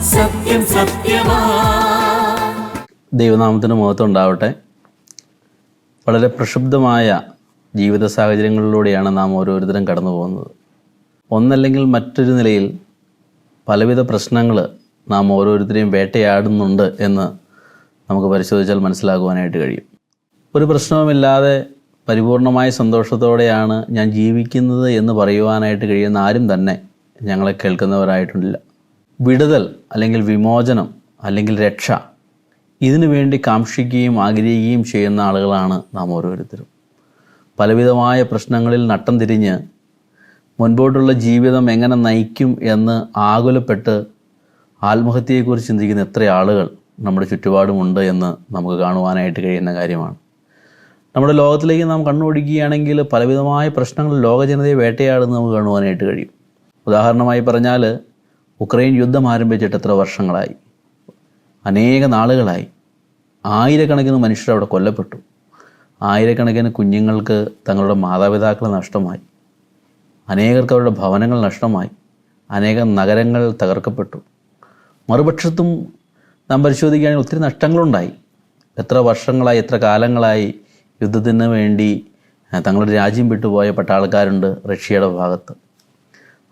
സത്യം സത്യമാ. ദൈവനാമത്തിന് മഹത്വം ഉണ്ടാവട്ടെ. വളരെ പ്രക്ഷുബ്ധമായ ജീവിത സാഹചര്യങ്ങളിലൂടെയാണ് നാം ഓരോരുത്തരും കടന്നു പോകുന്നത്. ഒന്നല്ലെങ്കിൽ മറ്റൊരു നിലയിൽ പലവിധ പ്രശ്നങ്ങൾ നാം ഓരോരുത്തരെയും വേട്ടയാടുന്നുണ്ട് എന്ന് നമുക്ക് പരിശോധിച്ചാൽ മനസ്സിലാക്കുവാനായിട്ട് കഴിയും. ഒരു പ്രശ്നവുമില്ലാതെ പരിപൂർണമായ സന്തോഷത്തോടെയാണ് ഞാൻ ജീവിക്കുന്നത് എന്ന് പറയുവാനായിട്ട് കഴിയുന്ന ആരും തന്നെ ഞങ്ങളെ കേൾക്കുന്നവരായിട്ടില്ല. വിടുതൽ അല്ലെങ്കിൽ വിമോചനം അല്ലെങ്കിൽ രക്ഷ, ഇതിനു വേണ്ടി കാക്ഷിക്കുകയും ആഗ്രഹിക്കുകയും ചെയ്യുന്ന ആളുകളാണ് നാം ഓരോരുത്തരും. പലവിധമായ പ്രശ്നങ്ങളിൽ നട്ടം തിരിഞ്ഞ് മുൻപോട്ടുള്ള ജീവിതം എങ്ങനെ നയിക്കും എന്ന് ആകുലപ്പെട്ട് ആത്മഹത്യയെക്കുറിച്ച് ചിന്തിക്കുന്ന എത്ര ആളുകൾ നമ്മുടെ ചുറ്റുപാടുമുണ്ട് എന്ന് നമുക്ക് കാണുവാനായിട്ട് കഴിയുന്ന കാര്യമാണ്. നമ്മുടെ ലോകത്തിലേക്ക് നാം കണ്ണോടിക്കുകയാണെങ്കിൽ പലവിധമായ പ്രശ്നങ്ങൾ ലോകജനതയെ വേട്ടയാടുന്നത് നമുക്ക് കാണുവാനായിട്ട് കഴിയും. ഉദാഹരണമായി പറഞ്ഞാൽ, ഉക്രൈൻ യുദ്ധം ആരംഭിച്ചിട്ട് എത്ര വർഷങ്ങളായി, അനേക നാളുകളായി. ആയിരക്കണക്കിന് മനുഷ്യർ അവിടെ കൊല്ലപ്പെട്ടു. ആയിരക്കണക്കിന് കുഞ്ഞുങ്ങൾക്ക് തങ്ങളുടെ മാതാപിതാക്കളെ നഷ്ടമായി. അനേകർക്ക് അവരുടെ ഭവനങ്ങൾ നഷ്ടമായി. അനേകം നഗരങ്ങൾ തകർക്കപ്പെട്ടു. മറുപക്ഷത്തും നാം പരിശോധിക്കുകയാണെങ്കിൽ ഒത്തിരി നഷ്ടങ്ങളുണ്ടായി. എത്ര വർഷങ്ങളായി, എത്ര കാലങ്ങളായി യുദ്ധത്തിന് വേണ്ടി തങ്ങളുടെ രാജ്യം വിട്ടുപോയ പട്ടാൾക്കാരുണ്ട് റഷ്യയുടെ ഭാഗത്ത്.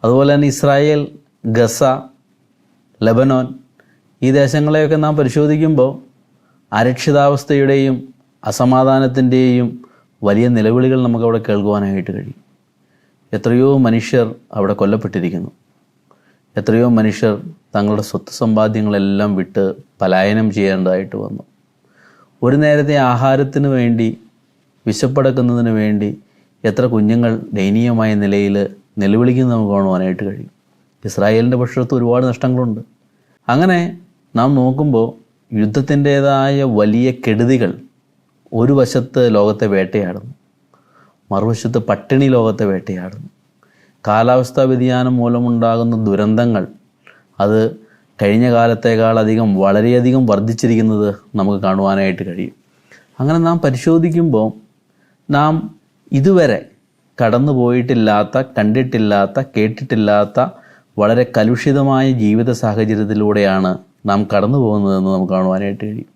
അതുപോലെ തന്നെ ഇസ്രായേൽ, ഗസ, ലെബനോൻ, ഈ ദേശങ്ങളെയൊക്കെ നാം പരിശോധിക്കുമ്പോൾ അരക്ഷിതാവസ്ഥയുടെയും അസമാധാനത്തിൻ്റെയും വലിയ നിലവിളികൾ നമുക്കവിടെ കേൾക്കുവാനായിട്ട് കഴിയും. എത്രയോ മനുഷ്യർ അവിടെ കൊല്ലപ്പെട്ടിരിക്കുന്നു. എത്രയോ മനുഷ്യർ തങ്ങളുടെ സ്വത്ത് സമ്പാദ്യങ്ങളെല്ലാം വിട്ട് പലായനം ചെയ്യേണ്ടതായിട്ട് വന്നു. ഒരു നേരത്തെ ആഹാരത്തിന് വേണ്ടി, വിശപ്പടക്കുന്നതിന് വേണ്ടി എത്ര കുഞ്ഞുങ്ങൾ ദയനീയമായ നിലയിൽ നിലവിളിക്കുന്നത് നമുക്ക് കാണുവാനായിട്ട് കഴിയും. ഇസ്രായേലിൻ്റെ പക്ഷത്ത് ഒരുപാട് നഷ്ടങ്ങളുണ്ട്. അങ്ങനെ നാം നോക്കുമ്പോൾ യുദ്ധത്തിൻ്റേതായ വലിയ കെടുതികൾ ഒരു വശത്ത് ലോകത്തെ വേട്ടയാടുന്നു, മറുവശത്ത് പട്ടിണി ലോകത്തെ വേട്ടയാടുന്നു. കാലാവസ്ഥാ വ്യതിയാനം മൂലമുണ്ടാകുന്ന ദുരന്തങ്ങൾ അത് കഴിഞ്ഞ കാലത്തേക്കാളധികം വളരെയധികം വർദ്ധിച്ചിരിക്കുന്നത് നമുക്ക് കാണുവാനായിട്ട് കഴിയും. അങ്ങനെ നാം പരിശോധിക്കുമ്പോൾ നാം ഇതുവരെ കടന്നു പോയിട്ടില്ലാത്ത, കണ്ടിട്ടില്ലാത്ത, കേട്ടിട്ടില്ലാത്ത വളരെ കലുഷിതമായ ജീവിത സാഹചര്യത്തിലൂടെയാണ് നാം കടന്നു പോകുന്നതെന്ന് നമുക്ക് കാണുവാനായിട്ട് കഴിയും.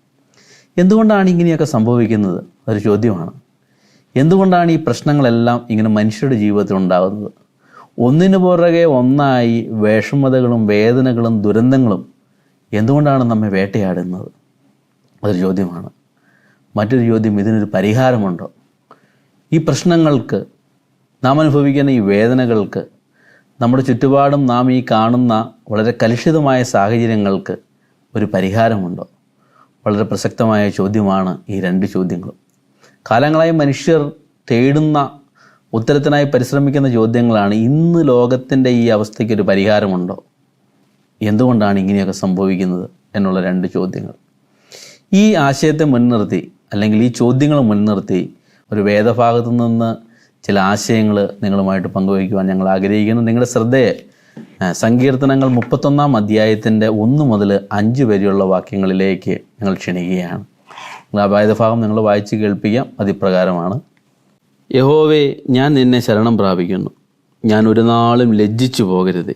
എന്തുകൊണ്ടാണ് ഇങ്ങനെയൊക്കെ സംഭവിക്കുന്നത്? അതൊരു ചോദ്യമാണ്. എന്തുകൊണ്ടാണ് ഈ പ്രശ്നങ്ങളെല്ലാം ഇങ്ങനെ മനുഷ്യരുടെ ജീവിതത്തിൽ ഉണ്ടാകുന്നത്? ഒന്നിനു പുറകെ ഒന്നായി വിഷമതകളും വേദനകളും ദുരന്തങ്ങളും എന്തുകൊണ്ടാണ് നമ്മെ വേട്ടയാടുന്നത്? അതൊരു ചോദ്യമാണ്. മറ്റൊരു ചോദ്യം, ഇതിനൊരു പരിഹാരമുണ്ടോ? ഈ പ്രശ്നങ്ങൾക്ക്, നാം അനുഭവിക്കുന്ന ഈ വേദനകൾക്ക്, നമ്മുടെ ചുറ്റുപാടും നാം ഈ കാണുന്ന വളരെ കലുഷിതമായ സാഹചര്യങ്ങൾക്ക് ഒരു പരിഹാരമുണ്ടോ? വളരെ പ്രസക്തമായ ചോദ്യമാണ് ഈ രണ്ട് ചോദ്യങ്ങളും. കാലങ്ങളായി മനുഷ്യർ തേടുന്ന, ഉത്തരത്തിനായി പരിശ്രമിക്കുന്ന ചോദ്യങ്ങളാണ്. ഇന്ന് ലോകത്തിൻ്റെ ഈ അവസ്ഥയ്ക്കൊരു പരിഹാരമുണ്ടോ? എന്തുകൊണ്ടാണ് ഇങ്ങനെയൊക്കെ സംഭവിക്കുന്നത് എന്നുള്ള രണ്ട് ചോദ്യങ്ങൾ. ഈ ആശയത്തെ മുൻനിർത്തി, അല്ലെങ്കിൽ ഈ ചോദ്യങ്ങൾ മുൻനിർത്തി, ഒരു വേദഭാഗത്തു നിന്ന് ചില ആശയങ്ങൾ നിങ്ങളുമായിട്ട് പങ്കുവയ്ക്കുവാൻ ഞങ്ങൾ ആഗ്രഹിക്കുന്നു. നിങ്ങളുടെ ശ്രദ്ധയെ സങ്കീർത്തനങ്ങൾ 31-ാം അധ്യായത്തിൻ്റെ 1 മുതൽ 5 വരെയുള്ള വാക്യങ്ങളിലേക്ക് ഞങ്ങൾ ക്ഷണിക്കുകയാണ്. ആ വേദഭാഗം നിങ്ങൾ വായിച്ച് കേൾപ്പിക്കാം. അതിപ്രകാരമാണ്: യഹോവേ, ഞാൻ നിന്നെ ശരണം പ്രാപിക്കുന്നു. ഞാൻ ഒരു നാളും ലജ്ജിച്ചു പോകരുത്.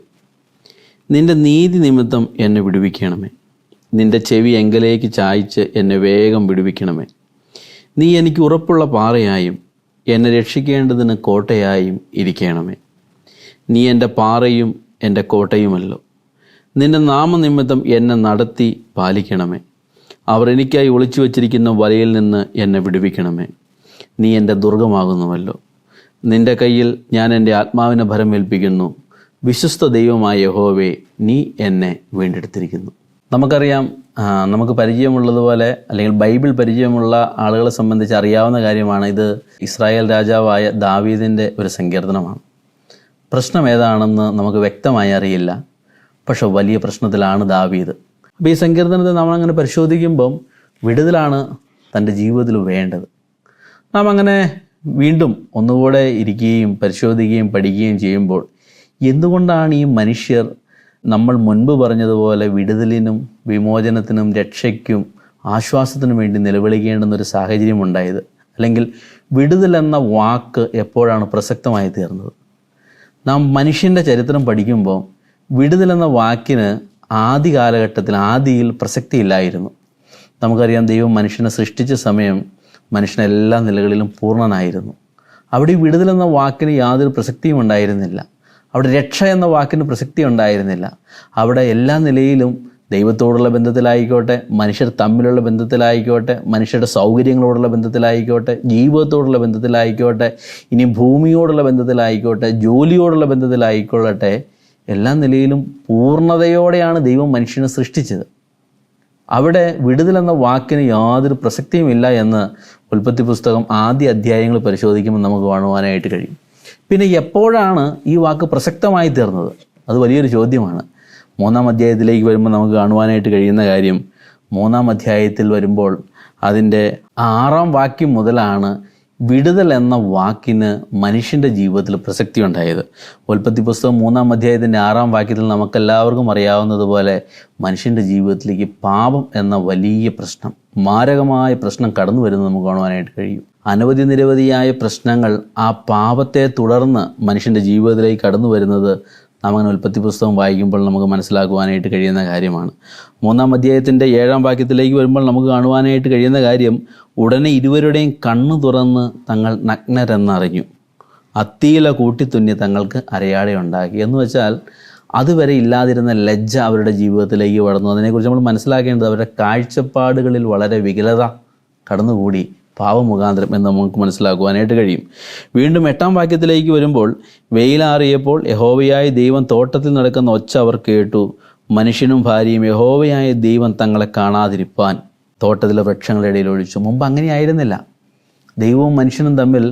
നിൻ്റെ നീതി നിമിത്തം എന്നെ വിടുവിക്കണമേ. നിൻ്റെ ചെവി എങ്കലേക്ക് ചായ്ച്ച് എന്നെ വേഗം വിടുവിക്കണമേ. നീ എനിക്ക് ഉറപ്പുള്ള പാറയായും എന്നെ രക്ഷിക്കേണ്ടതിന് കോട്ടയായും ഇരിക്കണമേ. നീ എൻ്റെ പാറയും എൻ്റെ കോട്ടയുമല്ലോ. നിൻ്റെ നാമനിമിത്തം എന്നെ നടത്തി പാലിക്കണമേ. അവർ എനിക്കായി ഒളിച്ചു വച്ചിരിക്കുന്ന വലയിൽ നിന്ന് എന്നെ വിടുവിക്കണമേ. നീ എൻ്റെ ദുർഗമാകുന്നുവല്ലോ. നിൻ്റെ കയ്യിൽ ഞാൻ എൻ്റെ ആത്മാവിനെ ഭരമേൽപ്പിക്കുന്നു. വിശ്വസ്ത ദൈവമായ യഹോവേ, നീ എന്നെ വീണ്ടെടുത്തിരിക്കുന്നു. നമുക്കറിയാം, നമുക്ക് പരിചയമുള്ളതുപോലെ, അല്ലെങ്കിൽ ബൈബിൾ പരിചയമുള്ള ആളുകളെ സംബന്ധിച്ച് അറിയാവുന്ന കാര്യമാണ്, ഇത് ഇസ്രായേൽ രാജാവായ ദാവീദിൻ്റെ ഒരു സങ്കീർത്തനമാണ്. പ്രശ്നം ഏതാണെന്ന് നമുക്ക് വ്യക്തമായി അറിയില്ല, പക്ഷെ വലിയ പ്രശ്നത്തിലാണ് ദാവീദ്. അപ്പോൾ ഈ സങ്കീർത്തനത്തെ നമ്മളങ്ങനെ പരിശോധിക്കുമ്പം വിടുതലാണ് തൻ്റെ ജീവിതത്തിൽ വേണ്ടത്. നാം അങ്ങനെ വീണ്ടും ഒന്നുകൂടെ ഇരിക്കുകയും പരിശോധിക്കുകയും പഠിക്കുകയും ചെയ്യുമ്പോൾ എന്തുകൊണ്ടാണ് ഈ മനുഷ്യർ നമ്മൾ മുൻപ് പറഞ്ഞതുപോലെ വിടുതലിനും വിമോചനത്തിനും രക്ഷയ്ക്കും ആശ്വാസത്തിനും വേണ്ടി നിലവിളിക്കേണ്ടുന്നൊരു സാഹചര്യം ഉണ്ടായത്? അല്ലെങ്കിൽ വിടുതൽ എന്ന വാക്ക് എപ്പോഴാണ് പ്രസക്തമായി തീർന്നത്? നാം മനുഷ്യൻ്റെ ചരിത്രം പഠിക്കുമ്പോൾ വിടുതൽ എന്ന വാക്കിന് ആദ്യ കാലഘട്ടത്തിൽ ആദിയിൽ പ്രസക്തിയില്ലായിരുന്നു. നമുക്കറിയാം, ദൈവം മനുഷ്യനെ സൃഷ്ടിച്ച സമയം മനുഷ്യൻ എല്ലാ നിലകളിലും പൂർണ്ണനായിരുന്നു. അവിടെ വിടുതൽ എന്ന വാക്കിന് യാതൊരു പ്രസക്തിയും ഉണ്ടായിരുന്നില്ല. അവിടെ രക്ഷ എന്ന വാക്കിന് പ്രസക്തി ഉണ്ടായിരുന്നില്ല. അവിടെ എല്ലാ നിലയിലും ദൈവത്തോടുള്ള ബന്ധത്തിലായിക്കോട്ടെ, മനുഷ്യർ തമ്മിലുള്ള ബന്ധത്തിലായിക്കോട്ടെ, മനുഷ്യരുടെ സൗകര്യങ്ങളോടുള്ള ബന്ധത്തിലായിക്കോട്ടെ, ജീവിതത്തോടുള്ള ബന്ധത്തിലായിക്കോട്ടെ, ഇനി ഭൂമിയോടുള്ള ബന്ധത്തിലായിക്കോട്ടെ, ജോലിയോടുള്ള ബന്ധത്തിലായിക്കൊള്ളട്ടെ, എല്ലാ നിലയിലും പൂർണ്ണതയോടെയാണ് ദൈവം മനുഷ്യനെ സൃഷ്ടിച്ചത്. അവിടെ വിടുതൽ എന്ന വാക്കിന് യാതൊരു പ്രസക്തിയുമില്ല എന്ന് ഉൽപ്പത്തി പുസ്തകം ആദ്യ അധ്യായങ്ങൾ പരിശോധിക്കുമ്പോൾ നമുക്ക് കാണുവാനായിട്ട് കഴിയും. പിന്നെ എപ്പോഴാണ് ഈ വാക്ക് പ്രസക്തമായി തീർന്നത്? അത് വലിയൊരു ചോദ്യമാണ്. 3-ാം അധ്യായത്തിലേക്ക് വരുമ്പോൾ നമുക്ക് കാണുവാനായിട്ട് കഴിയുന്ന കാര്യം, 3-ാം അധ്യായത്തിൽ വരുമ്പോൾ അതിൻ്റെ 6-ാം വാക്യം മുതലാണ് വിടുതൽ എന്ന വാക്കിന് മനുഷ്യൻ്റെ ജീവിതത്തിൽ പ്രസക്തി ഉണ്ടായത്. ഉൽപ്പത്തി പുസ്തകം 3-ാം അധ്യായത്തിൻ്റെ 6-ാം വാക്യത്തിൽ നമുക്കെല്ലാവർക്കും അറിയാവുന്നതുപോലെ മനുഷ്യൻ്റെ ജീവിതത്തിലേക്ക് പാപം എന്ന വലിയ പ്രശ്നം, മാരകമായ പ്രശ്നം കടന്നു വരുന്നത് നമുക്ക് കാണുവാനായിട്ട് കഴിയും. അനവധി നിരവധിയായ പ്രശ്നങ്ങൾ ആ പാപത്തെ തുടർന്ന് മനുഷ്യൻ്റെ ജീവിതത്തിലേക്ക് കടന്നു വരുന്നത് നാമങ്ങനെ ഉൽപ്പത്തി പുസ്തകം വായിക്കുമ്പോൾ നമുക്ക് മനസ്സിലാക്കുവാനായിട്ട് കഴിയുന്ന കാര്യമാണ്. 3-ാം അധ്യായത്തിൻ്റെ 7-ാം വാക്യത്തിലേക്ക് വരുമ്പോൾ നമുക്ക് കാണുവാനായിട്ട് കഴിയുന്ന കാര്യം, ഉടനെ ഇരുവരുടെയും കണ്ണു തുറന്ന് തങ്ങൾ നഗ്നരെന്നറിഞ്ഞു, അത്തിയില കൂട്ടിത്തുന്നി തങ്ങൾക്ക് അരയാടയുണ്ടാക്കി. എന്ന് വെച്ചാൽ അതുവരെ ഇല്ലാതിരുന്ന ലജ്ജ അവരുടെ ജീവിതത്തിലേക്ക് വളർന്നു. അതിനെക്കുറിച്ച് നമ്മൾ മനസ്സിലാക്കേണ്ടത് അവരുടെ കാഴ്ചപ്പാടുകളിൽ വളരെ വികലത കടന്നുകൂടി പാവമുഖാന്തരം എന്ന് നമുക്ക് മനസ്സിലാക്കുവാനായിട്ട് കഴിയും. വീണ്ടും 8-ാം വാക്യത്തിലേക്ക് വരുമ്പോൾ, വെയിലാറിയപ്പോൾ യഹോവയായ ദൈവം തോട്ടത്തിൽ നടക്കുന്ന ഒച്ച അവർ കേട്ടു. മനുഷ്യനും ഭാര്യയും യഹോവയായ ദൈവം തങ്ങളെ കാണാതിരിപ്പാൻ തോട്ടത്തിലെ വൃക്ഷങ്ങളുടെ ഇടയിൽ ഒഴിച്ചു. മുമ്പ് അങ്ങനെയായിരുന്നില്ല. ദൈവവും മനുഷ്യനും തമ്മിൽ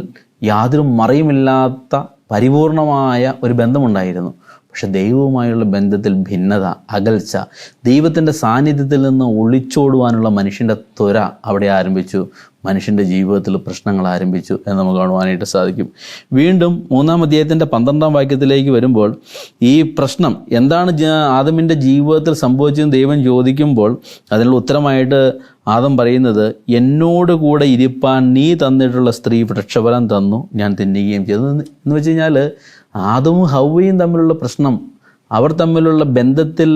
യാതൊരു മറയുമില്ലാത്ത പരിപൂർണമായ ഒരു ബന്ധമുണ്ടായിരുന്നു. പക്ഷെ ദൈവവുമായുള്ള ബന്ധത്തിൽ ഭിന്നത, അകൽച്ച, ദൈവത്തിൻ്റെ സാന്നിധ്യത്തിൽ നിന്ന് ഒളിച്ചോടുവാനുള്ള മനുഷ്യൻ്റെ ത്വര അവിടെ ആരംഭിച്ചു. മനുഷ്യൻ്റെ ജീവിതത്തിൽ പ്രശ്നങ്ങൾ ആരംഭിച്ചു എന്ന് നമുക്ക് കാണുവാനായിട്ട് സാധിക്കും. വീണ്ടും 3-ാം അധ്യായത്തിൻ്റെ 12-ാം വാക്യത്തിലേക്ക് വരുമ്പോൾ ഈ പ്രശ്നം എന്താണ് ആദമിൻ്റെ ജീവിതത്തിൽ സംഭവിച്ചതെന്ന് ദൈവം ചോദിക്കുമ്പോൾ അതിനുള്ള ഉത്തരമായിട്ട് ആദം പറയുന്നത്, എന്നോട് കൂടെ ഇരിപ്പാൻ നീ തന്നിട്ടുള്ള സ്ത്രീ വൃക്ഷഫലം തന്നു, ഞാൻ തിന്നുകയും ചെയ്തു. എന്ന് വെച്ച് കഴിഞ്ഞാൽ ആദവും ഹവ്വയും തമ്മിലുള്ള പ്രശ്നം, അവർ തമ്മിലുള്ള ബന്ധത്തിൽ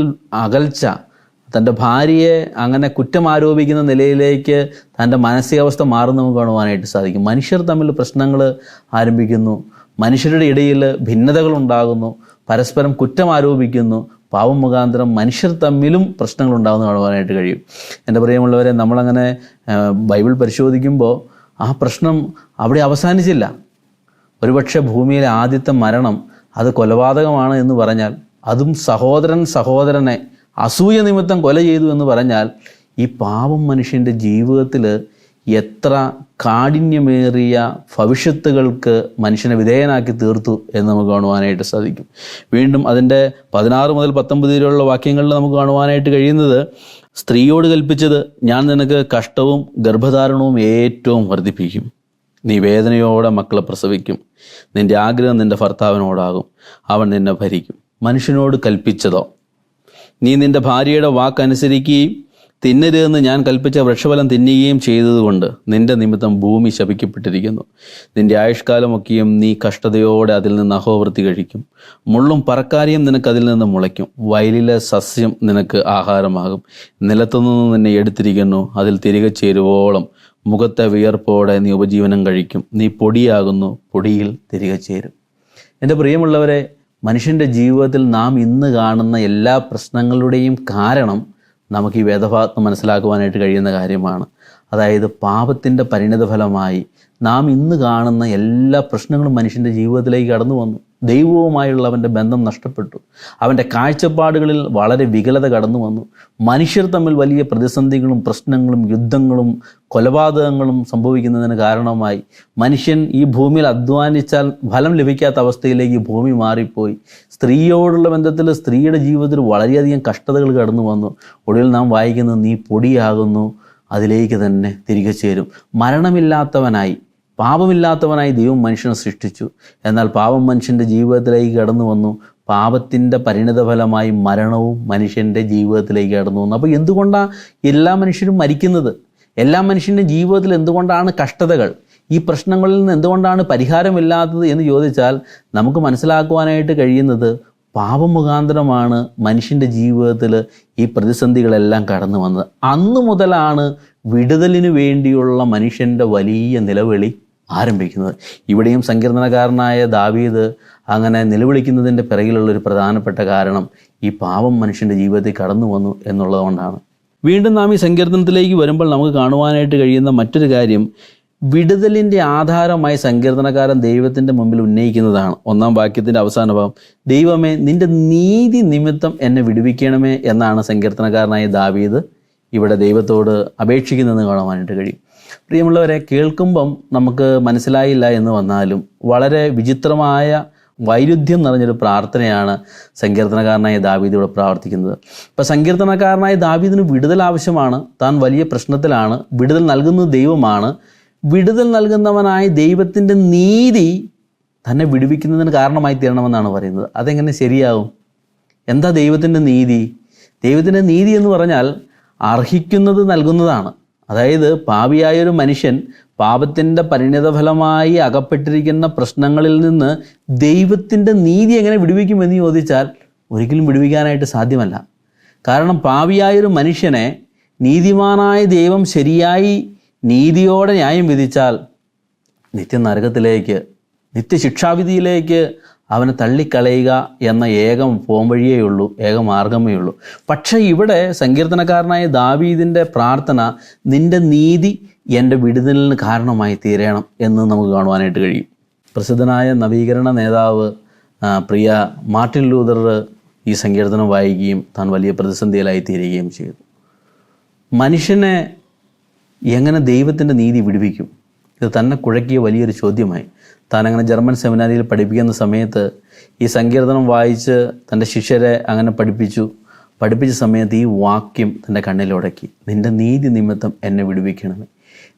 അകൽച്ച, തൻ്റെ ഭാര്യയെ അങ്ങനെ കുറ്റം ആരോപിക്കുന്ന നിലയിലേക്ക് തൻ്റെ മാനസികാവസ്ഥ മാറുന്ന നമുക്ക് കാണുവാനായിട്ട് സാധിക്കും. മനുഷ്യർ തമ്മിൽ പ്രശ്നങ്ങൾ ആരംഭിക്കുന്നു, മനുഷ്യരുടെ ഇടയിൽ ഭിന്നതകളുണ്ടാകുന്നു, പരസ്പരം കുറ്റം ആരോപിക്കുന്നു. പാവം മുഖാന്തരം മനുഷ്യർ തമ്മിലും പ്രശ്നങ്ങൾ ഉണ്ടാകുന്ന കാണുവാനായിട്ട് കഴിയും. എൻ്റെ പ്രിയമുള്ളവരെ, നമ്മളങ്ങനെ ബൈബിൾ പരിശോധിക്കുമ്പോൾ ആ പ്രശ്നം അവിടെ അവസാനിച്ചില്ല. ഒരുപക്ഷെ ഭൂമിയിലെ ആദ്യത്തെ മരണം അത് കൊലപാതകമാണ് എന്ന് പറഞ്ഞാൽ, അതും സഹോദരനെ അസൂയ നിമിത്തം കൊല ചെയ്തു എന്ന് പറഞ്ഞാൽ, ഈ പാവം മനുഷ്യൻ്റെ ജീവിതത്തിൽ എത്ര കാഠിന്യമേറിയ ഭവിഷ്യത്തുകൾക്ക് മനുഷ്യനെ വിധേയനാക്കി തീർത്തു എന്ന് നമുക്ക് കാണുവാനായിട്ട് സാധിക്കും. വീണ്ടും അതിൻ്റെ 16 മുതൽ 19 വരെയുള്ള വാക്യങ്ങളിൽ നമുക്ക് കാണുവാനായിട്ട് കഴിയുന്നത്, സ്ത്രീയോട് കൽപ്പിച്ചത്, ഞാൻ നിനക്ക് കഷ്ടവും ഗർഭധാരണവും ഏറ്റവും വർദ്ധിപ്പിക്കും. നീ വേദനയോടെ മക്കളെ പ്രസവിക്കും. നിൻ്റെ ആഗ്രഹം നിൻ്റെ ഭർത്താവിനോടാകും, അവൻ നിന്നെ ഭരിക്കും. മനുഷ്യനോട് കൽപ്പിച്ചതോ, നീ നിൻ്റെ ഭാര്യയുടെ വാക്കനുസരിക്കുകയും തിന്നരുതെന്ന് ഞാൻ കൽപ്പിച്ച വൃക്ഷഫലം തിന്നുകയും ചെയ്തതുകൊണ്ട് നിന്റെ നിമിത്തം ഭൂമി ശപിക്കപ്പെട്ടിരിക്കുന്നു. നിന്റെ ആയുഷ്കാലമൊക്കെയും നീ കഷ്ടതയോടെ അതിൽ നിന്ന് അഹോവൃത്തി കഴിക്കും. മുള്ളും പറക്കാരിയും നിനക്ക് അതിൽ നിന്ന് മുളയ്ക്കും. വയലിലെ സസ്യം നിനക്ക് ആഹാരമാകും. നിലത്തുനിന്ന് നിന്നെ എടുത്തിരിക്കുന്നു, അതിൽ തിരികെ ചേരുവോളം മുഖത്തെ വിയർപ്പോടെ നീ ഉപജീവനം കഴിക്കും. നീ പൊടിയാകുന്നു, പൊടിയിൽ തിരികെ ചേരും. എൻ്റെ പ്രിയമുള്ളവരെ, മനുഷ്യൻ്റെ ജീവിതത്തിൽ നാം ഇന്ന് കാണുന്ന എല്ലാ പ്രശ്നങ്ങളുടെയും കാരണം നമുക്ക് ഈ വേദഭാഗത്ത് മനസ്സിലാക്കുവാനായിട്ട് കഴിയുന്ന കാര്യമാണ്. അതായത് പാപത്തിൻ്റെ പരിണിതഫലമായി നാം ഇന്ന് കാണുന്ന എല്ലാ പ്രശ്നങ്ങളും മനുഷ്യൻ്റെ ജീവിതത്തിലേക്ക് കടന്നു വന്നു. ദൈവവുമായുള്ള അവൻ്റെ ബന്ധം നഷ്ടപ്പെട്ടു. അവൻ്റെ കാഴ്ചപ്പാടുകളിൽ വളരെ വികലത കടന്നു വന്നു. മനുഷ്യർ തമ്മിൽ വലിയ പ്രതിസന്ധികളും പ്രശ്നങ്ങളും യുദ്ധങ്ങളും കൊലപാതകങ്ങളും സംഭവിക്കുന്നതിന് കാരണമായി മനുഷ്യൻ ഈ ഭൂമിയിൽ അധ്വാനിച്ചാൽ ഫലം ലഭിക്കാത്ത അവസ്ഥയിലേക്ക് ഭൂമി മാറിപ്പോയി. സ്ത്രീയോടുള്ള ബന്ധത്തിൽ സ്ത്രീയുടെ ജീവിതത്തിൽ വളരെയധികം കഷ്ടതകൾ കടന്നു വന്നു. ഒടുവിൽ നാം വായിക്കുന്നത്, നീ പൊടിയാകുന്നു, അതിലേക്ക് തന്നെ തിരികെ ചേരും. മരണമില്ലാത്തവനായി, പാപമില്ലാത്തവനായി ദൈവം മനുഷ്യനെ സൃഷ്ടിച്ചു. എന്നാൽ പാപം മനുഷ്യൻ്റെ ജീവിതത്തിലേക്ക് കടന്നു വന്നു. പാപത്തിൻ്റെ പരിണിതഫലമായി മരണവും മനുഷ്യൻ്റെ ജീവിതത്തിലേക്ക് കടന്നു വന്നു. അപ്പോൾ എന്തുകൊണ്ടാണ് എല്ലാ മനുഷ്യരും മരിക്കുന്നത്? എല്ലാ മനുഷ്യൻ്റെ ജീവിതത്തിൽ എന്തുകൊണ്ടാണ് കഷ്ടതകൾ? ഈ പ്രശ്നങ്ങളിൽ നിന്ന് എന്തുകൊണ്ടാണ് പരിഹാരമില്ലാത്തത് എന്ന് ചോദിച്ചാൽ നമുക്ക് മനസ്സിലാക്കുവാനായിട്ട് കഴിയുന്നത്, പാപം മുഖാന്തരമാണ് മനുഷ്യൻ്റെ ജീവിതത്തിൽ ഈ പ്രതിസന്ധികളെല്ലാം കടന്നു വന്നത്. അന്നു മുതലാണ് വിടുതലിന് വേണ്ടിയുള്ള മനുഷ്യൻ്റെ വലിയ നിലവിളി ആരംഭിക്കുന്നത്. ഇവിടെയും സങ്കീർത്തനക്കാരനായ ദാവീദ് അങ്ങനെ നിലവിളിക്കുന്നതിൻ്റെ പിറകിലുള്ളൊരു പ്രധാനപ്പെട്ട കാരണം ഈ പാപം മനുഷ്യൻ്റെ ജീവിതത്തിൽ കടന്നു വന്നു എന്നുള്ളതുകൊണ്ടാണ്. വീണ്ടും നാം ഈ സങ്കീർത്തനത്തിലേക്ക് വരുമ്പോൾ നമുക്ക് കാണുവാനായിട്ട് കഴിയുന്ന മറ്റൊരു കാര്യം, വിടുതലിൻ്റെ ആധാരമായി സങ്കീർത്തനക്കാരൻ ദൈവത്തിൻ്റെ മുമ്പിൽ ഉന്നയിക്കുന്നതാണ്. 1-ാം വാക്യത്തിൻ്റെ അവസാന ഭാഗം, ദൈവമേ നിൻ്റെ നീതി നിമിത്തം എന്നെ വിടുവിക്കണമേ എന്നാണ് സങ്കീർത്തനക്കാരനായ ദാവീദ് ഇവിടെ ദൈവത്തോട് അപേക്ഷിക്കുന്നതെന്ന് കാണുവാനായിട്ട് കഴിയും. പ്രിയമുള്ളവരെ, കേൾക്കുമ്പം നമുക്ക് മനസ്സിലായില്ല എന്ന് വന്നാലും വളരെ വിചിത്രമായ വൈരുദ്ധ്യം നിറഞ്ഞൊരു പ്രാർത്ഥനയാണ് സങ്കീർത്തനക്കാരനായ ദാവീദ് ഇവിടെ പ്രാർത്ഥിക്കുന്നത്. ഇപ്പം സങ്കീർത്തനക്കാരനായ ദാവീദിന് വിടുതൽ ആവശ്യമാണ്. താൻ വലിയ പ്രശ്നത്തിലാണ്. വിടുതൽ നൽകുന്നത് ദൈവമാണ്. വിടുതൽ നൽകുന്നവനായ ദൈവത്തിൻ്റെ നീതി തന്നെ വിടുവിക്കുന്നതിന് കാരണമായി തീരണമെന്നാണ് പറയുന്നത്. അതെങ്ങനെ ശരിയാവും? എന്താ ദൈവത്തിൻ്റെ നീതി? ദൈവത്തിൻ്റെ നീതി എന്ന് പറഞ്ഞാൽ അർഹിക്കുന്നത് നൽകുന്നതാണ്. അതായത് പാപിയായൊരു മനുഷ്യൻ പാപത്തിൻ്റെ പരിണിതഫലമായി അകപ്പെട്ടിരിക്കുന്ന പ്രശ്നങ്ങളിൽ നിന്ന് ദൈവത്തിൻ്റെ നീതി എങ്ങനെ വിടുവിക്കുമെന്ന് ചോദിച്ചാൽ ഒരിക്കലും വിടുവിക്കാനായിട്ട് സാധ്യമല്ല. കാരണം പാപിയായൊരു മനുഷ്യനെ നീതിമാനായ ദൈവം ശരിയായി നീതിയോടെ ന്യായം വിധിച്ചാൽ നിത്യനരകത്തിലേക്ക്, നിത്യശിക്ഷാവിധിയിലേക്ക് അവനെ തള്ളിക്കളയുക എന്ന ഏകം പോംവഴിയേ ഉള്ളൂ, ഏക മാർഗമേ ഉള്ളൂ. പക്ഷേ ഇവിടെ സങ്കീർത്തനക്കാരനായ ദാവീദിൻ്റെ പ്രാർത്ഥന, നിൻ്റെ നീതി എൻ്റെ വിടുതലിന് കാരണമായി തീരണം എന്ന് നമുക്ക് കാണുവാനായിട്ട് കഴിയും. പ്രസിദ്ധനായ നവീകരണ നേതാവ് പ്രിയ മാർട്ടിൻ ലൂതർ ഈ സങ്കീർത്തനം വായിക്കുകയും താൻ വലിയ പ്രതിസന്ധിയിലായി തീരുകയും ചെയ്തു. മനുഷ്യനെ എങ്ങനെ ദൈവത്തിൻ്റെ നീതി വിടുവിക്കും? ഇത് തന്നെ കുഴക്കിയ വലിയൊരു ചോദ്യമായി. താൻ അങ്ങനെ ജർമ്മൻ സെമിനാരിയിൽ പഠിപ്പിക്കുന്ന സമയത്ത് ഈ സങ്കീർത്തനം വായിച്ച് തൻ്റെ ശിഷ്യരെ അങ്ങനെ പഠിപ്പിച്ച സമയത്ത് ഈ വാക്യം തൻ്റെ കണ്ണിലുടക്കി, നിൻ്റെ നീതി നിമിത്തം എന്നെ വിടുവിക്കണമേ.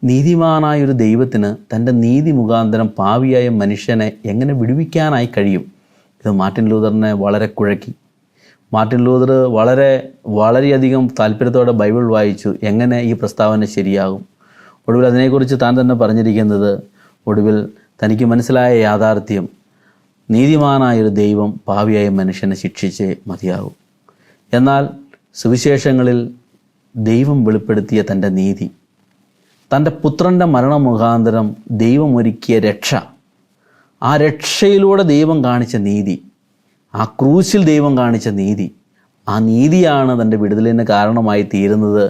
നീതിമാനായൊരു ദൈവത്തിന് തൻ്റെ നീതി മുഖാന്തരം പാപിയായ മനുഷ്യനെ എങ്ങനെ വിടുവിക്കാനായി കഴിയും? ഇത് മാർട്ടിൻ ലൂതറിനെ വളരെ കുഴക്കി. മാർട്ടിൻ ലൂതർ വളരെയധികം താല്പര്യത്തോടെ ബൈബിൾ വായിച്ചു. എങ്ങനെ ഈ പ്രസ്താവന ശരിയാകും? ഒടുവിൽ അതിനെക്കുറിച്ച് താൻ തന്നെ പറഞ്ഞിരിക്കുന്നത്, ഒടുവിൽ തനിക്ക് മനസ്സിലായ യാഥാർത്ഥ്യം, നീതിമാനായൊരു ദൈവം പാപിയായ മനുഷ്യനെ ശിക്ഷിച്ചേ മതിയാകും. എന്നാൽ സുവിശേഷങ്ങളിൽ ദൈവം വെളിപ്പെടുത്തിയ തൻ്റെ നീതി, തൻ്റെ പുത്രൻ്റെ മരണം മുഖാന്തരം ദൈവം ഒരുക്കിയ രക്ഷ, ആ രക്ഷയിലൂടെ ദൈവം കാണിച്ച നീതി, ആ ക്രൂശിൽ ദൈവം കാണിച്ച നീതി, ആ നീതിയാണ് തൻ്റെ വിടുതലിന് കാരണമായി തീരുന്നത്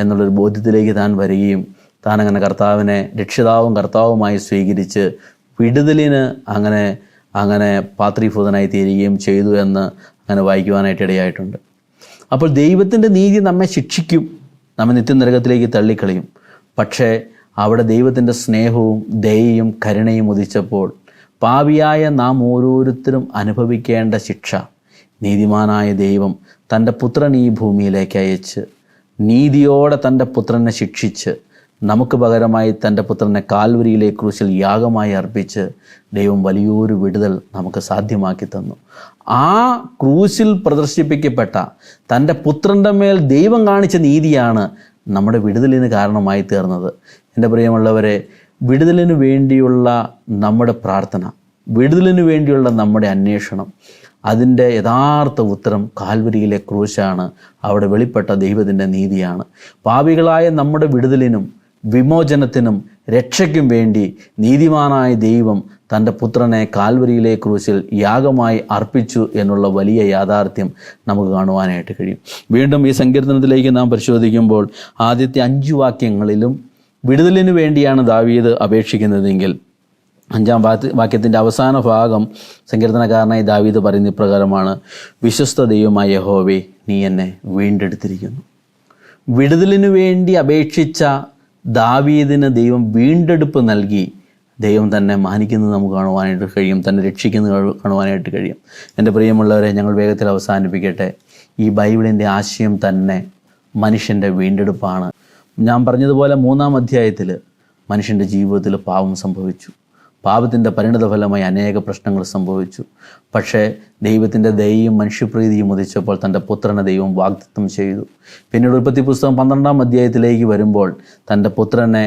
എന്നുള്ളൊരു ബോധ്യത്തിലേക്ക് താൻ വരികയും താൻ അങ്ങനെ കർത്താവിനെ രക്ഷിതാവും കർത്താവുമായി സ്വീകരിച്ച് വിടുതലിന് അങ്ങനെ പാത്രീഭൂതനായി തീരുകയും ചെയ്തു എന്ന് അങ്ങനെ വായിക്കുവാനായിട്ട് ഇടയായിട്ടുണ്ട്. അപ്പോൾ ദൈവത്തിൻ്റെ നീതി നമ്മെ ശിക്ഷിക്കും, നമ്മെ നിത്യനരകത്തിലേക്ക് തള്ളിക്കളയും. പക്ഷേ അവിടെ ദൈവത്തിൻ്റെ സ്നേഹവും ദയയും കരുണയും ഉദിച്ചപ്പോൾ പാപിയായ നാം ഓരോരുത്തരും അനുഭവിക്കേണ്ട ശിക്ഷ നീതിമാനായ ദൈവം തൻ്റെ പുത്രൻ ഈ ഭൂമിയിലേക്ക് അയച്ച് നീതിയോടെ തൻ്റെ പുത്രനെ ശിക്ഷിച്ച് നമുക്ക് പകരമായി തൻ്റെ പുത്രനെ കാൽവരിയിലെ ക്രൂശിൽ യാഗമായി അർപ്പിച്ച് ദൈവം വലിയൊരു വിടുതൽ നമുക്ക് സാധ്യമാക്കി തന്നു. ആ ക്രൂശിൽ പ്രദർശിപ്പിക്കപ്പെട്ട തൻ്റെ പുത്രൻ്റെ മേൽ ദൈവം കാണിച്ച നീതിയാണ് നമ്മുടെ വിടുതലിന് കാരണമായി തീർന്നത്. എൻ്റെ പ്രിയമുള്ളവരെ, വിടുതലിന് വേണ്ടിയുള്ള നമ്മുടെ പ്രാർത്ഥന, വിടുതലിന് വേണ്ടിയുള്ള നമ്മുടെ അന്വേഷണം, അതിൻ്റെ യഥാർത്ഥ ഉത്തരം കാൽവരിയിലെ ക്രൂശാണ്. അവിടെ വെളിപ്പെട്ട ദൈവത്തിൻ്റെ നീതിയാണ്. പാപികളായ നമ്മുടെ വിടുതലിനും വിമോചനത്തിനും രക്ഷയ്ക്കും വേണ്ടി നീതിമാനായ ദൈവം തൻ്റെ പുത്രനെ കാൽവരിയിലെ ക്രൂശിൽ യാഗമായി അർപ്പിച്ചു എന്നുള്ള വലിയ യാഥാർത്ഥ്യം നമുക്ക് കാണുവാനായിട്ട് കഴിയും. വീണ്ടും ഈ സങ്കീർത്തനത്തിലേക്ക് നാം പരിശോധിക്കുമ്പോൾ ആദ്യത്തെ 5 വാക്യങ്ങളിലും വിടുതലിന് വേണ്ടിയാണ് ദാവീദ് അപേക്ഷിക്കുന്നതെങ്കിൽ 5-ാം വാക്യത്തിൻ്റെ അവസാന ഭാഗം സങ്കീർത്തനക്കാരനായി ദാവീദ് പറയുന്ന ഇപ്രകാരമാണ്, വിശ്വസ്ത ദൈവമായ യഹോവേ, നീ എന്നെ വീണ്ടെടുത്തിരിക്കുന്നു. വിടുതലിന് വേണ്ടി അപേക്ഷിച്ച ദാവീദിന് ദൈവം വീണ്ടെടുപ്പ് നൽകി ദൈവം തന്നെ മാനിക്കുന്നത് നമുക്ക് കാണുവാനായിട്ട് കഴിയും, തന്നെ രക്ഷിക്കുന്നത് കാണുവാനായിട്ട് കഴിയും. എൻ്റെ പ്രിയമുള്ളവരെ, ഞങ്ങൾ വേഗത്തിൽ അവസാനിപ്പിക്കട്ടെ. ഈ ബൈബിളിൻ്റെ ആശയം തന്നെ മനുഷ്യൻ്റെ വീണ്ടെടുപ്പാണ്. ഞാൻ പറഞ്ഞതുപോലെ 3-ാം അധ്യായത്തിൽ മനുഷ്യൻ്റെ ജീവിതത്തിൽ പാപം സംഭവിച്ചു. പാപത്തിൻ്റെ പരിണിതഫലമായി അനേക പ്രശ്നങ്ങൾ സംഭവിച്ചു. പക്ഷേ ദൈവത്തിൻ്റെ ദയയും മനുഷ്യപ്രീതിയും ഉദിച്ചപ്പോൾ തൻ്റെ പുത്രനെ ദൈവം വാഗ്ദത്തം ചെയ്തു. പിന്നീട് ഉൽപ്പത്തി പുസ്തകം 12-ാം അധ്യായത്തിലേക്ക് വരുമ്പോൾ തൻ്റെ പുത്രനെ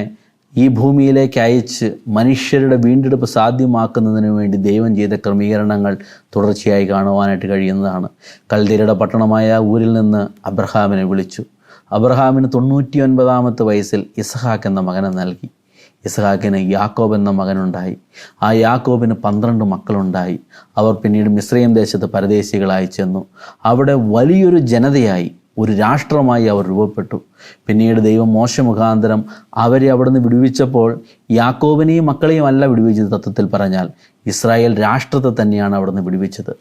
ഈ ഭൂമിയിലേക്ക് അയച്ച് മനുഷ്യരുടെ വീണ്ടെടുപ്പ് സാധ്യമാക്കുന്നതിന് വേണ്ടി ദൈവം ചെയ്ത ക്രമീകരണങ്ങൾ തുടർച്ചയായി കാണുവാനായിട്ട് കഴിയുന്നതാണ്. കൽദയരുടെ പട്ടണമായ ഊരിൽ നിന്ന് അബ്രഹാമിനെ വിളിച്ചു. അബ്രഹാമിന് 99 വയസ്സിൽ ഇസഹാക്ക് എന്ന മകനെ നൽകി. ഇസഹാക്കിന് യാക്കോബ് എന്ന മകനുണ്ടായി. ആ യാക്കോബിന് 12 മക്കളുണ്ടായി. അവർ പിന്നീട് മിസ്രയീം ദേശത്ത് പരദേശികളായി ചെന്നു. അവിടെ വലിയൊരു ജനതയായി, ഒരു രാഷ്ട്രമായി അവർ രൂപപ്പെട്ടു. പിന്നീട് ദൈവം മോശെ മുഖാന്തരം അവരെ അവിടുന്ന് വിടുവിച്ചപ്പോൾ യാക്കോബിനെയും മക്കളെയും അല്ല വിടുവിച്ചത്. തത്വത്തിൽ പറഞ്ഞാൽ ഇസ്രായേൽ രാഷ്ട്രത്തെ തന്നെയാണ് അവിടുന്ന് വിടുവിച്ചത്.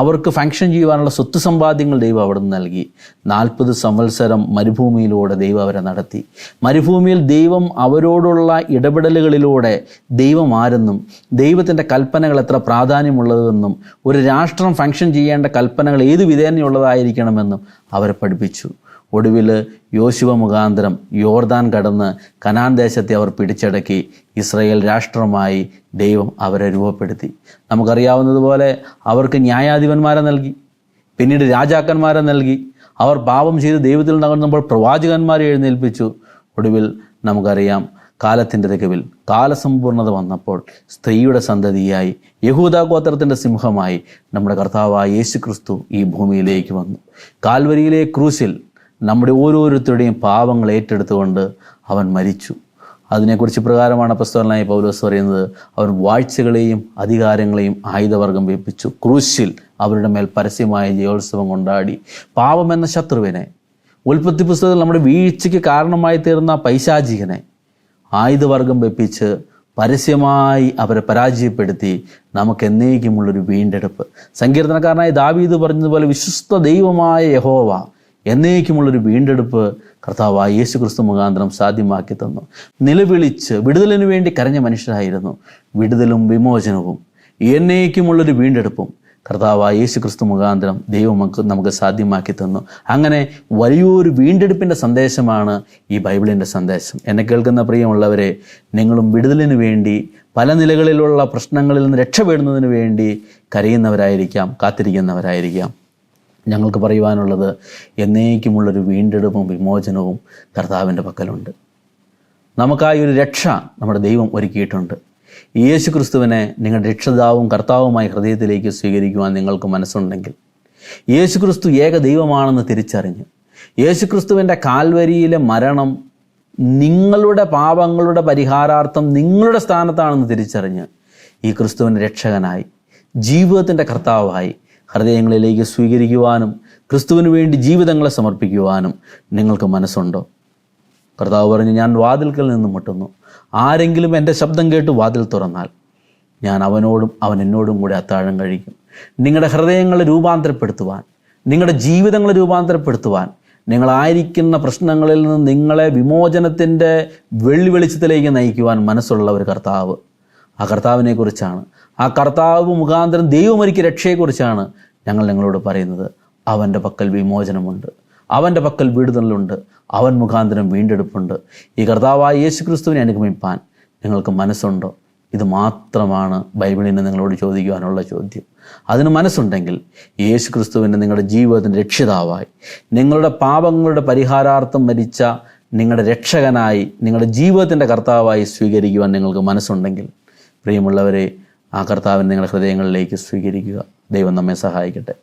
അവർക്ക് ഫങ്ഷൻ ചെയ്യുവാനുള്ള സ്വത്ത് സമ്പാദ്യങ്ങൾ ദൈവം അവിടുന്ന് നൽകി. 40 സംവത്സരം മരുഭൂമിയിലൂടെ ദൈവം അവരെ നടത്തി. മരുഭൂമിയിൽ ദൈവം അവരോടുള്ള ഇടപെടലുകളിലൂടെ ദൈവം ആരെന്നും ദൈവത്തിൻ്റെ കൽപ്പനകൾ എത്ര പ്രാധാന്യമുള്ളതെന്നും ഒരു രാഷ്ട്രം ഫങ്ഷൻ ചെയ്യേണ്ട കൽപ്പനകൾ ഏത് വിധേനയുള്ളതായിരിക്കണമെന്നും അവരെ പഠിപ്പിച്ചു. ഒടുവിൽ യോശുവ മുഖാന്തരം യോർദാൻ കടന്ന് കനാൻ ദേശത്തെ അവർ പിടിച്ചടക്കി ഇസ്രായേൽ രാഷ്ട്രമായി ദൈവം അവരെ രൂപപ്പെടുത്തി. നമുക്കറിയാവുന്നതുപോലെ അവർക്ക് ന്യായാധിപന്മാരെ നൽകി, പിന്നീട് രാജാക്കന്മാരെ നൽകി. അവർ പാപം ചെയ്ത് ദൈവത്തിൽ നകർന്നപ്പോൾ പ്രവാചകന്മാരെ എഴുന്നേൽപ്പിച്ചു. ഒടുവിൽ നമുക്കറിയാം, കാലത്തിൻ്റെ തികവിൽ കാലസമ്പൂർണത വന്നപ്പോൾ സ്ത്രീയുടെ സന്തതിയായി യഹൂദ ഗോത്രത്തിൻ്റെ സിംഹമായി നമ്മുടെ കർത്താവായ യേശു ക്രിസ്തു ഈ ഭൂമിയിലേക്ക് വന്നു. കാൽവരിയിലെ ക്രൂശിൽ നമ്മുടെ ഓരോരുത്തരുടെയും പാപങ്ങൾ ഏറ്റെടുത്തുകൊണ്ട് അവൻ മരിച്ചു. അതിനെക്കുറിച്ച് പ്രകാരമാണ് അപ്പോസ്തലനായ പൗലോസ് പറയുന്നത്, അവൻ വാഴ്ചകളെയും അധികാരങ്ങളെയും ആയുധവർഗം വെപ്പിച്ചു. ക്രൂശിൽ അവരുടെ മേൽ പരസ്യമായ ജയോത്സവം കൊണ്ടാടി. പാപമെന്ന ശത്രുവിനെ, ഉൽപ്പത്തി പുസ്തകത്തിൽ നമ്മുടെ വീഴ്ചയ്ക്ക് കാരണമായി തീർന്ന പൈശാചികനെ ആയുധവർഗം വെപ്പിച്ച് പരസ്യമായി അവരെ പരാജയപ്പെടുത്തി നമുക്ക് എന്നേക്കുമുള്ളൊരു വീണ്ടെടുപ്പ്. സങ്കീർത്തനക്കാരനായ ദാവീദ് പറഞ്ഞതുപോലെ വിശ്വസ്ത ദൈവമായ യഹോവ എന്നേക്കുമുള്ളൊരു വീണ്ടെടുപ്പ് കർത്താവായ യേശു ക്രിസ്തു മുഖാന്തരം സാധ്യമാക്കി തന്നു. നിലവിളിച്ച് വിടുതലിനു വേണ്ടി കരഞ്ഞ മനുഷ്യരായിരുന്നു. വിടുതലും വിമോചനവും എന്നേക്കുമുള്ളൊരു വീണ്ടെടുപ്പും കർത്താവായ യേശു ക്രിസ്തു മുഖാന്തരം ദൈവം നമുക്ക് സാധ്യമാക്കി തന്നു. അങ്ങനെ വലിയൊരു വീണ്ടെടുപ്പിൻ്റെ സന്ദേശമാണ് ഈ ബൈബിളിൻ്റെ സന്ദേശം. എന്നെ കേൾക്കുന്ന പ്രിയമുള്ളവരെ, നിങ്ങളും വിടുതലിന് വേണ്ടി പല നിലകളിലുള്ള പ്രശ്നങ്ങളിൽ നിന്ന് രക്ഷപ്പെടുന്നതിന് വേണ്ടി കരയുന്നവരായിരിക്കാം, കാത്തിരിക്കുന്നവരായിരിക്കാം. ഞങ്ങൾക്ക് പറയുവാനുള്ളത്, എന്നേക്കുമുള്ളൊരു വീണ്ടെടുപ്പും വിമോചനവും കർത്താവിൻ്റെ പക്കലുണ്ട്. നമുക്കായി ഒരു രക്ഷ നമ്മുടെ ദൈവം ഒരുക്കിയിട്ടുണ്ട്. യേശു ക്രിസ്തുവിനെ നിങ്ങളുടെ രക്ഷിതാവും കർത്താവുമായി ഹൃദയത്തിലേക്ക് സ്വീകരിക്കുവാൻ നിങ്ങൾക്ക് മനസ്സുണ്ടെങ്കിൽ, യേശു ക്രിസ്തു ഏക ദൈവമാണെന്ന് തിരിച്ചറിഞ്ഞ് യേശു ക്രിസ്തുവിൻ്റെ കാൽവരിയിലെ മരണം നിങ്ങളുടെ പാപങ്ങളുടെ പരിഹാരാർത്ഥം നിങ്ങളുടെ സ്ഥാനത്താണെന്ന് തിരിച്ചറിഞ്ഞ് ഈ ക്രിസ്തുവിൻ്റെ രക്ഷകനായി ജീവിതത്തിൻ്റെ കർത്താവായി ഹൃദയങ്ങളിലേക്ക് സ്വീകരിക്കുവാനും ക്രിസ്തുവിന് വേണ്ടി ജീവിതങ്ങളെ സമർപ്പിക്കുവാനും നിങ്ങൾക്ക് മനസ്സുണ്ടോ? കർത്താവ് പറഞ്ഞു, ഞാൻ വാതിൽക്കൽ നിന്ന് മുട്ടുന്നു. ആരെങ്കിലും എൻ്റെ ശബ്ദം കേട്ട് വാതിൽ തുറന്നാൽ ഞാൻ അവനോടും അവൻ എന്നോടും കൂടി അത്താഴം കഴിക്കും. നിങ്ങളുടെ ഹൃദയങ്ങളെ രൂപാന്തരപ്പെടുത്തുവാൻ, നിങ്ങളുടെ ജീവിതങ്ങളെ രൂപാന്തരപ്പെടുത്തുവാൻ, നിങ്ങളായിരിക്കുന്ന പ്രശ്നങ്ങളിൽ നിന്ന് നിങ്ങളെ വിമോചനത്തിൻ്റെ വെള്ളിവെളിച്ചത്തിലേക്ക് നയിക്കുവാൻ മനസ്സുള്ള ഒരു കർത്താവ്. ആ കർത്താവിനെ കുറിച്ചാണ്, ആ കർത്താവ് മുഖാന്തരം ദൈവമൊരുക്കിയ രക്ഷയെക്കുറിച്ചാണ് ഞങ്ങൾ നിങ്ങളോട് പറയുന്നത്. അവൻ്റെ പക്കൽ വിമോചനമുണ്ട്, അവൻ്റെ പക്കൽ വിടുതലുണ്ട്, അവൻ മുഖാന്തരം വീണ്ടെടുപ്പുണ്ട്. ഈ കർത്താവായ യേശു ക്രിസ്തുവിനെ അനുഗമിപ്പാൻ നിങ്ങൾക്ക് മനസ്സുണ്ടോ? ഇത് മാത്രമാണ് ബൈബിളിന് നിങ്ങളോട് ചോദിക്കുവാനുള്ള ചോദ്യം. അതിന് മനസ്സുണ്ടെങ്കിൽ യേശു ക്രിസ്തുവിനെ നിങ്ങളുടെ ജീവിതത്തിൻ്റെ രക്ഷിതാവായി, നിങ്ങളുടെ പാപങ്ങളുടെ പരിഹാരാർത്ഥം മരിച്ച നിങ്ങളുടെ രക്ഷകനായി, നിങ്ങളുടെ ജീവിതത്തിൻ്റെ കർത്താവായി സ്വീകരിക്കുവാൻ നിങ്ങൾക്ക് മനസ്സുണ്ടെങ്കിൽ, പ്രിയമുള്ളവരെ, ആ കർത്താവിനെ നിങ്ങളുടെ ഹൃദയങ്ങളിലേക്ക് സ്വീകരിക്കുക. ദൈവം നമ്മെ സഹായിക്കട്ടെ.